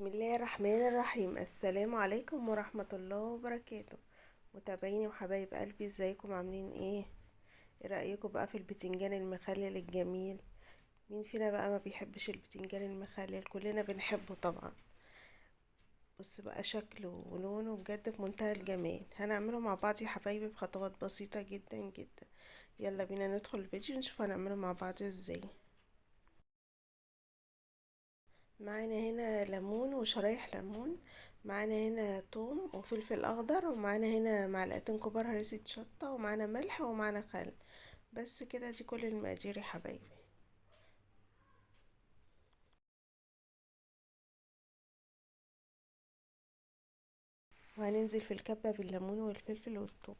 بسم الله الرحمن الرحيم. السلام عليكم ورحمة الله وبركاته. متابعيني وحبايب قلبي، ازيكم؟ عاملين ايه رأيكم بقى في البتنجان المخلل الجميل؟ مين فينا بقى ما بيحبش البتنجان المخلل؟ كلنا بنحبه طبعا. بص بقى شكله ولونه بجد في منتهى الجمال. هنعمله مع بعض يا حبايبي بخطوات بسيطة جدا جدا. يلا بينا ندخل الفيديو نشوف هنعمله مع بعض ازاي. معانا هنا ليمون وشرايح ليمون، معانا هنا توم وفلفل اخضر، ومعانا هنا معلقتين كبار هريسة شطة، ومعانا ملح، ومعانا خل. بس كده، دي كل المقادير يا حبايبي. وهننزل في الكبة بالليمون والفلفل والثوم،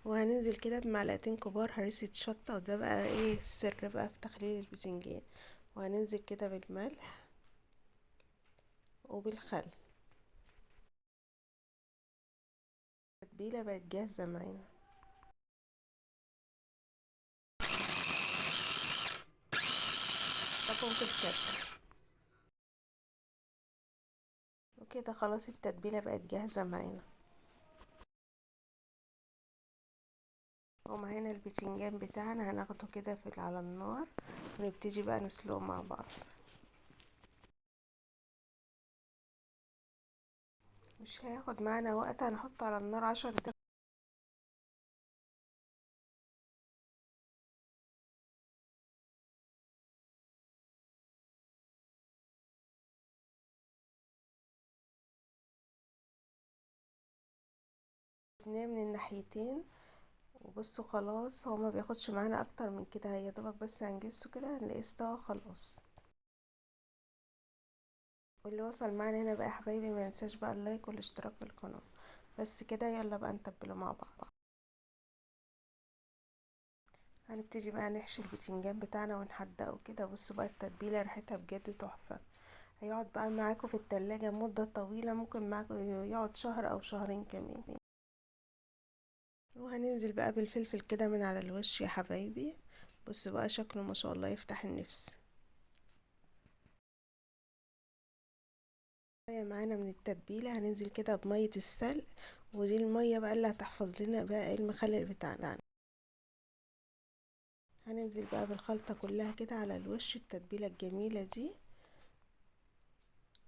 وهننزل كده بمعلقتين كبار هريسة شطة، وده بقى ايه السر بقى في تخليل البتنجان. وهننزل كده بالملح وبالخل. التتبيلة بقت جاهزة معانا. طبعا في الكبة. وكده خلاص التتبيلة بقت جاهزة معانا. ومعانا البتنجان بتاعنا، هناخده كده على النار، ونبتدي بقى نسلقه مع بعض. مش هياخد معانا وقت، هنحطه على النار 10 دقايق. من الناحيتين. وبصوا خلاص، هو ما بياخدش معانا اكتر من كده، هي دوبك بس هنجسه كده هنلاقيه استوى خلاص. واللي وصل معانا هنا بقى يا حبايبي، ما ينساش بقى اللايك والاشتراك في القناة. بس كده، يلا بقى نتبله مع بعض. هنبتدي بقى نحشي البتنجان بتاعنا ونحدقه كده. بصوا بقى التتبيله ريحتها بجد تحفه. هيقعد بقى معاكم في التلاجة مدة طويلة، ممكن معاكم يقعد شهر او شهرين كمان. وهننزل بقى بالفلفل كده من على الوش يا حبايبي. بصوا بقى شكله ما شاء الله يفتح النفس. معانا من التتبيلة هننزل كده بمية السلق، ودي المية بقى اللي هتحفظ لنا بقى المخلل بتاعنا. هننزل بقى بالخلطة كلها كده على الوش، التتبيلة الجميلة دي.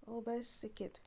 وبس كده.